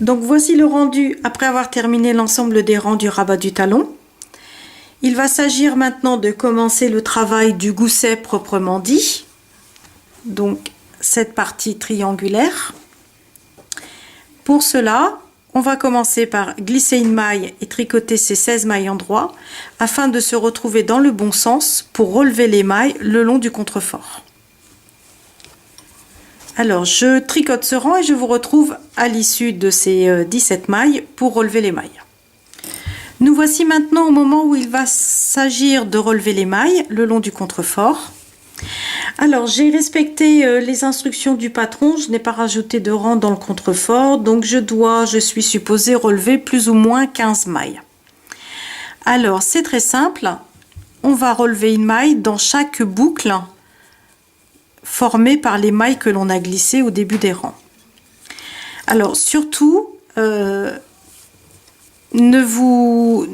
Donc voici le rendu après avoir terminé l'ensemble des rangs du rabat du talon. Il va s'agir maintenant de commencer le travail du gousset proprement dit. Donc cette partie triangulaire. Pour cela, on va commencer par glisser une maille et tricoter ces 16 mailles endroits afin de se retrouver dans le bon sens pour relever les mailles le long du contrefort. Alors, je tricote ce rang et je vous retrouve à l'issue de ces 17 mailles pour relever les mailles. Nous voici maintenant au moment où il va s'agir de relever les mailles le long du contrefort. Alors, j'ai respecté les instructions du patron, je n'ai pas rajouté de rang dans le contrefort, donc je suis supposée relever plus ou moins 15 mailles. Alors, c'est très simple, on va relever une maille dans chaque boucle formée par les mailles que l'on a glissées au début des rangs. Alors, surtout, ne vous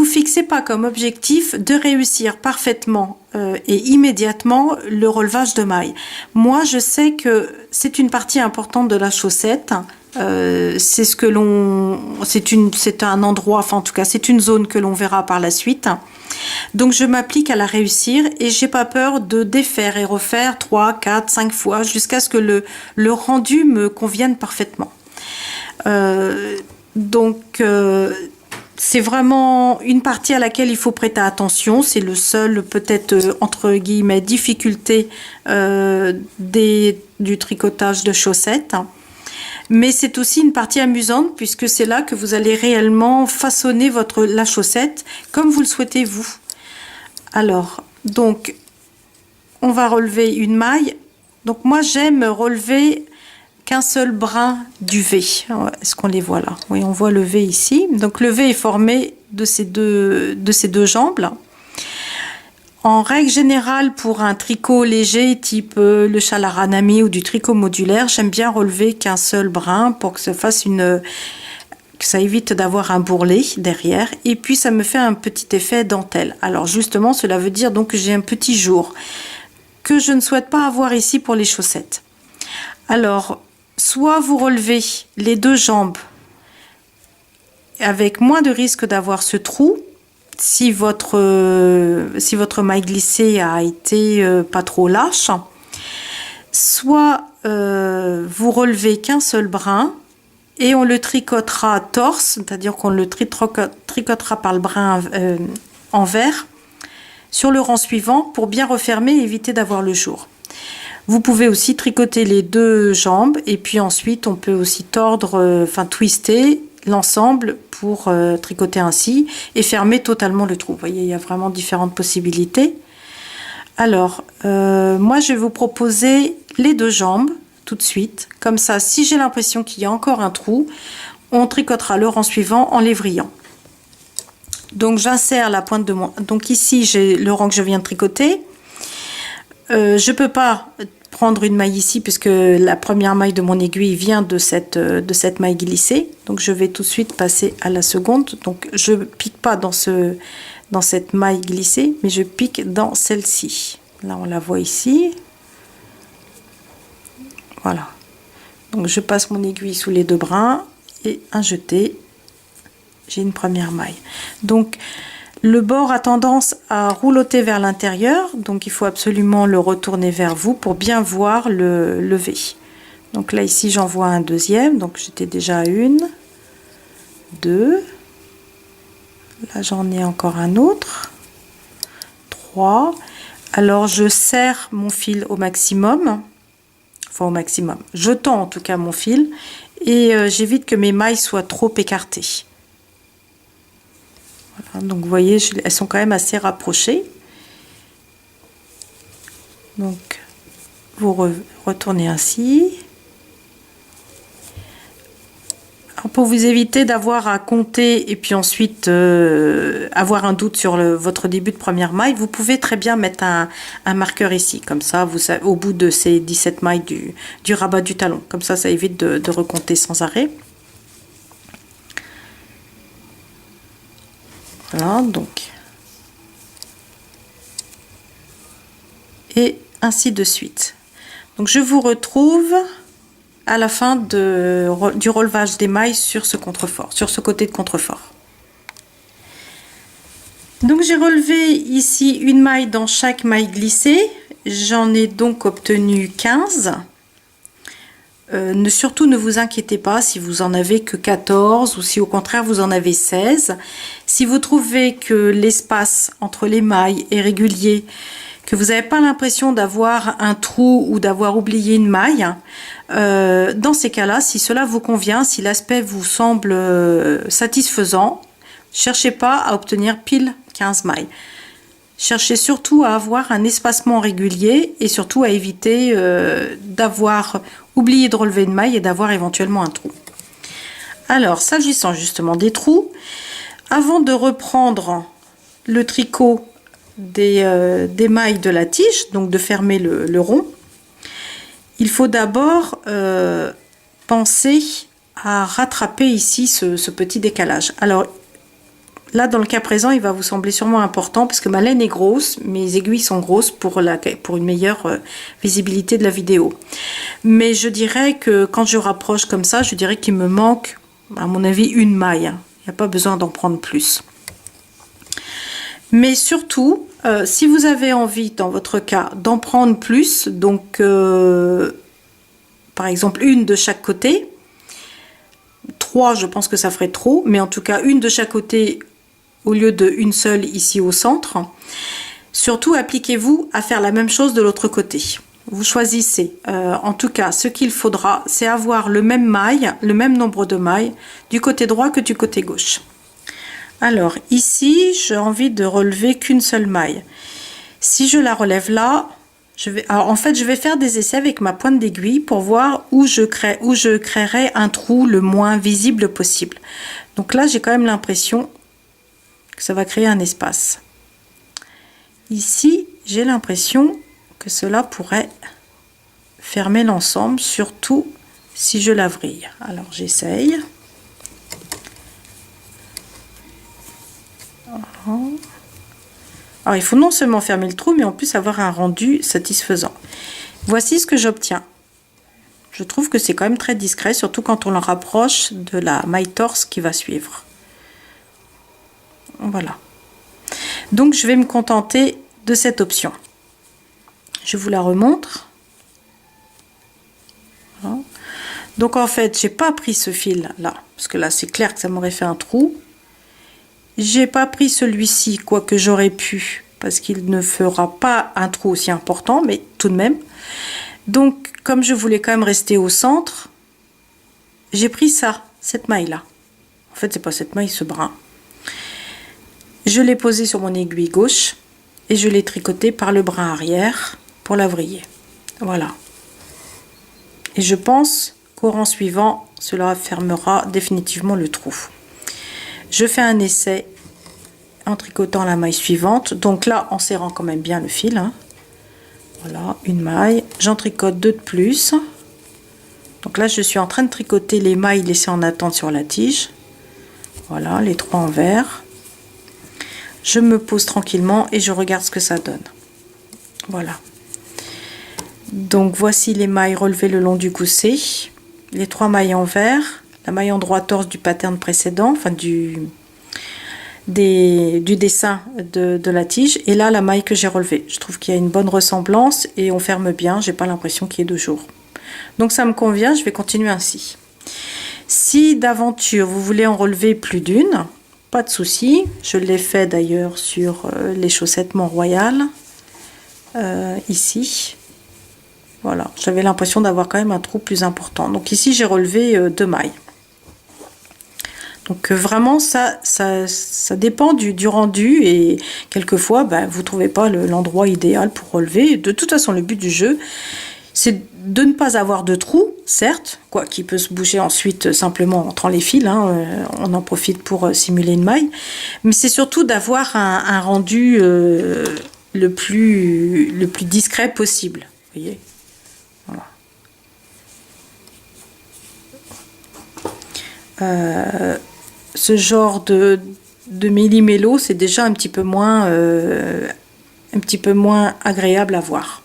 fixez pas comme objectif de réussir parfaitement et immédiatement le relevage de mailles. Moi, je sais que c'est une partie importante de la chaussette. C'est un endroit, enfin en tout cas, c'est une zone que l'on verra par la suite. Donc, je m'applique à la réussir et j'ai pas peur de défaire et refaire 3, 4, 5 fois jusqu'à ce que le rendu me convienne parfaitement. C'est vraiment une partie à laquelle il faut prêter attention. C'est le seul, peut-être, entre guillemets, difficulté du tricotage de chaussettes. Mais c'est aussi une partie amusante puisque c'est là que vous allez réellement façonner la chaussette comme vous le souhaitez vous. Alors, donc, on va relever une maille. Donc, moi, j'aime relever qu'un seul brin du V. Est-ce qu'on les voit là? Oui, on voit le V ici. Donc le V est formé de ces deux jambes. En règle générale, pour un tricot léger type le châle Aranami ou du tricot modulaire, j'aime bien relever qu'un seul brin pour que ça évite d'avoir un bourrelet derrière. Et puis ça me fait un petit effet dentelle. Alors justement, cela veut dire donc que j'ai un petit jour que je ne souhaite pas avoir ici pour les chaussettes. Alors, soit vous relevez les deux jambes avec moins de risque d'avoir ce trou si votre maille glissée a été pas trop lâche, soit vous relevez qu'un seul brin et on le tricotera torse, c'est-à-dire qu'on le tricotera par le brin envers sur le rang suivant pour bien refermer et éviter d'avoir le jour. Vous pouvez aussi tricoter les deux jambes et puis ensuite on peut aussi twister l'ensemble pour tricoter ainsi et fermer totalement le trou. Vous voyez, il y a vraiment différentes possibilités. Alors, moi je vais vous proposer les deux jambes tout de suite. Comme ça, si j'ai l'impression qu'il y a encore un trou, on tricotera le rang suivant en les vrillant. Donc j'insère la pointe de mon... Donc ici, j'ai le rang que je viens de tricoter. Je peux pas prendre une maille ici puisque la première maille de mon aiguille vient de cette maille glissée. Donc je vais tout de suite passer à la seconde. Donc je pique pas dans cette maille glissée, mais je pique dans celle-ci. Là on la voit ici. Voilà. Donc je passe mon aiguille sous les deux brins et un jeté. J'ai une première maille. Donc le bord a tendance à roulotter vers l'intérieur, donc il faut absolument le retourner vers vous pour bien voir le V. Donc là ici j'en vois un deuxième, donc j'étais déjà à une, deux, là j'en ai encore un autre, trois. Alors je serre mon fil au maximum, enfin au maximum, je tends en tout cas mon fil et j'évite que mes mailles soient trop écartées. Voilà, donc vous voyez, elles sont quand même assez rapprochées. Donc vous retournez ainsi. Alors, pour vous éviter d'avoir à compter et puis ensuite avoir un doute sur votre début de première maille, vous pouvez très bien mettre un marqueur ici. Comme ça, vous savez, au bout de ces 17 mailles du rabat du talon. Comme ça évite de recompter sans arrêt. Voilà, donc. Et ainsi de suite. Donc je vous retrouve à la fin du relevage des mailles sur ce contrefort, sur ce côté de contrefort. Donc j'ai relevé ici une maille dans chaque maille glissée. J'en ai donc obtenu 15. Surtout ne vous inquiétez pas si vous en avez que 14 ou si au contraire vous en avez 16. Si vous trouvez que l'espace entre les mailles est régulier, que vous n'avez pas l'impression d'avoir un trou ou d'avoir oublié une maille, dans ces cas-là, si cela vous convient, si l'aspect vous semble satisfaisant, cherchez pas à obtenir pile 15 mailles. Cherchez surtout à avoir un espacement régulier et surtout à éviter d'avoir oublié de relever une maille et d'avoir éventuellement un trou. Alors, s'agissant justement des trous, avant de reprendre le tricot des mailles de la tige, donc de fermer le rond, il faut d'abord penser à rattraper ici ce petit décalage. Alors là, dans le cas présent, il va vous sembler sûrement important parce que ma laine est grosse, mes aiguilles sont grosses pour une meilleure visibilité de la vidéo. Mais je dirais que quand je rapproche comme ça, je dirais qu'il me manque, à mon avis, une maille. Il n'y a pas besoin d'en prendre plus. Mais surtout, si vous avez envie, dans votre cas, d'en prendre plus, donc par exemple une de chaque côté, 3 je pense que ça ferait trop, mais en tout cas une de chaque côté au lieu d'une seule ici au centre. Surtout appliquez-vous à faire la même chose de l'autre côté. Vous choisissez, en tout cas ce qu'il faudra, c'est avoir le même nombre de mailles du côté droit que du côté gauche. Alors ici, j'ai envie de relever qu'une seule maille. Si je la relève là, en fait, je vais faire des essais avec ma pointe d'aiguille pour voir où je créerai un trou le moins visible possible. Donc là, j'ai quand même l'impression que ça va créer un espace. Ici, j'ai l'impression que cela pourrait fermer l'ensemble, surtout si je la vrille. Alors j'essaye. Alors il faut non seulement fermer le trou, mais en plus avoir un rendu satisfaisant. Voici ce que j'obtiens. Je trouve que c'est quand même très discret, surtout quand on le rapproche de la maille torse qui va suivre. Voilà. Donc je vais me contenter de cette option. Je vous la remontre. Voilà. Donc en fait, j'ai pas pris ce fil là, parce que là c'est clair que ça m'aurait fait un trou. J'ai pas pris celui-ci, quoique j'aurais pu, parce qu'il ne fera pas un trou aussi important, mais tout de même. Donc, comme je voulais quand même rester au centre, j'ai pris ça, cette maille-là. En fait, c'est pas cette maille, ce brin. Je l'ai posé sur mon aiguille gauche et je l'ai tricoté par le brin arrière pour la vriller. Voilà. Et je pense qu'au rang suivant, cela fermera définitivement le trou. Je fais un essai en tricotant la maille suivante. Donc là, en serrant quand même bien le fil. Hein. Voilà, une maille. J'en tricote 2 de plus. Donc là, je suis en train de tricoter les mailles laissées en attente sur la tige. Voilà, les 3 envers. Je me pose tranquillement et je regarde ce que ça donne. Voilà. Donc voici les mailles relevées le long du gousset. Les 3 mailles envers. La maille en droit torse du pattern précédent, enfin du dessin de la tige, et là la maille que j'ai relevée. Je trouve qu'il y a une bonne ressemblance et on ferme bien, j'ai pas l'impression qu'il y ait 2 jours. Donc ça me convient, je vais continuer ainsi. Si d'aventure vous voulez en relever plus d'une, pas de souci, je l'ai fait d'ailleurs sur les chaussettes Mont-Royal, ici. Voilà, j'avais l'impression d'avoir quand même un trou plus important. Donc ici j'ai relevé 2 mailles. Donc vraiment ça dépend du rendu et quelquefois vous ne trouvez pas l'endroit idéal pour relever. De toute façon le but du jeu c'est de ne pas avoir de trou, certes, quoi qui peut se boucher ensuite simplement en entrant les fils, hein, on en profite pour simuler une maille, mais c'est surtout d'avoir un rendu le plus discret possible. Vous voyez, voilà. Ce genre de méli-mélo, c'est déjà un petit peu moins agréable à voir.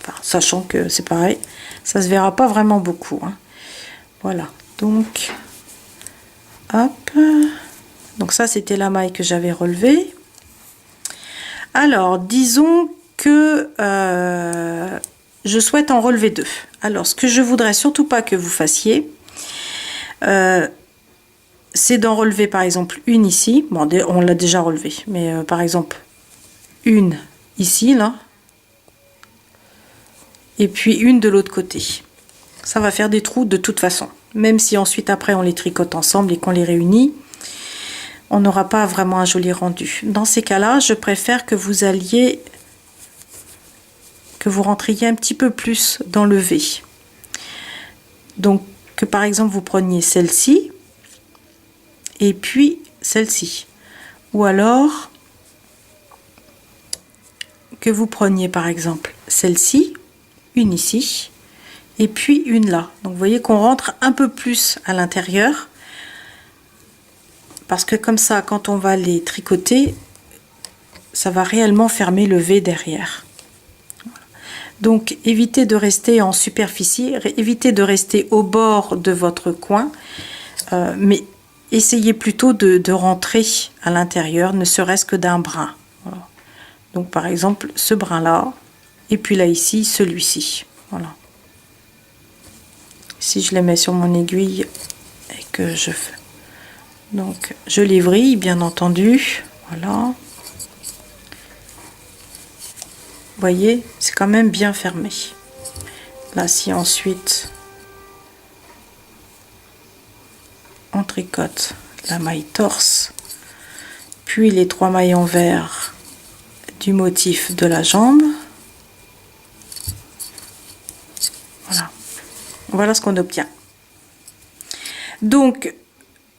Enfin, sachant que c'est pareil, ça se verra pas vraiment beaucoup, hein. Voilà, donc hop, donc ça c'était la maille que j'avais relevée. Alors disons que je souhaite en relever 2. Alors ce que je voudrais surtout pas que vous fassiez, c'est d'en relever par exemple une ici. Bon, on l'a déjà relevé, mais par exemple une ici là, et puis une de l'autre côté. Ça va faire des trous de toute façon, même si ensuite après on les tricote ensemble et qu'on les réunit, on n'aura pas vraiment un joli rendu. Dans ces cas-là, je préfère que vous rentriez un petit peu plus dans le V. Donc que par exemple vous preniez celle-ci et puis celle-ci, ou alors que vous preniez par exemple celle-ci, une ici et puis une là. Donc vous voyez qu'on rentre un peu plus à l'intérieur, parce que comme ça quand on va les tricoter, ça va réellement fermer le V derrière. Donc évitez de rester en superficie, évitez de rester au bord de votre coin, mais essayez plutôt de rentrer à l'intérieur, ne serait-ce que d'un brin. Voilà. Donc par exemple ce brin là, et puis là ici celui-ci. Voilà. Si je les mets sur mon aiguille et que je fais, donc je les vrille bien entendu. Voilà. Vous voyez, c'est quand même bien fermé. Là, si ensuite on tricote la maille torse, puis les 3 mailles envers du motif de la jambe, voilà, voilà ce qu'on obtient. Donc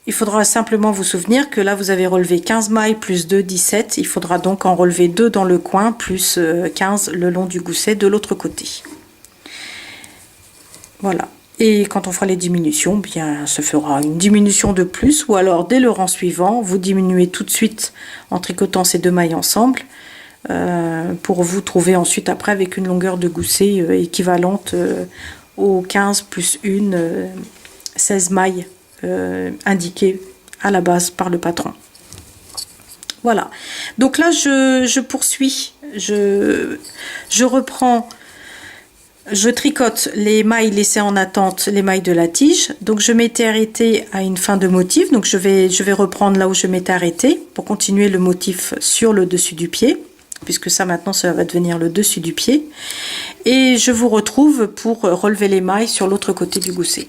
il faudra simplement vous souvenir que là vous avez relevé 15 mailles plus 2, 17. Il faudra donc en relever 2 dans le coin plus 15 le long du gousset de l'autre côté. Voilà. Et quand on fera les diminutions, bien se fera une diminution de plus, ou alors dès le rang suivant, vous diminuez tout de suite en tricotant ces 2 mailles ensemble, pour vous trouver ensuite après avec une longueur de gousset équivalente aux 15 plus 1, 16 mailles indiqué à la base par le patron. Voilà, donc là je poursuis, je reprends, je tricote les mailles laissées en attente, les mailles de la tige. Donc je m'étais arrêtée à une fin de motif, donc je vais reprendre là où je m'étais arrêtée pour continuer le motif sur le dessus du pied, puisque ça maintenant ça va devenir le dessus du pied, et je vous retrouve pour relever les mailles sur l'autre côté du gousset.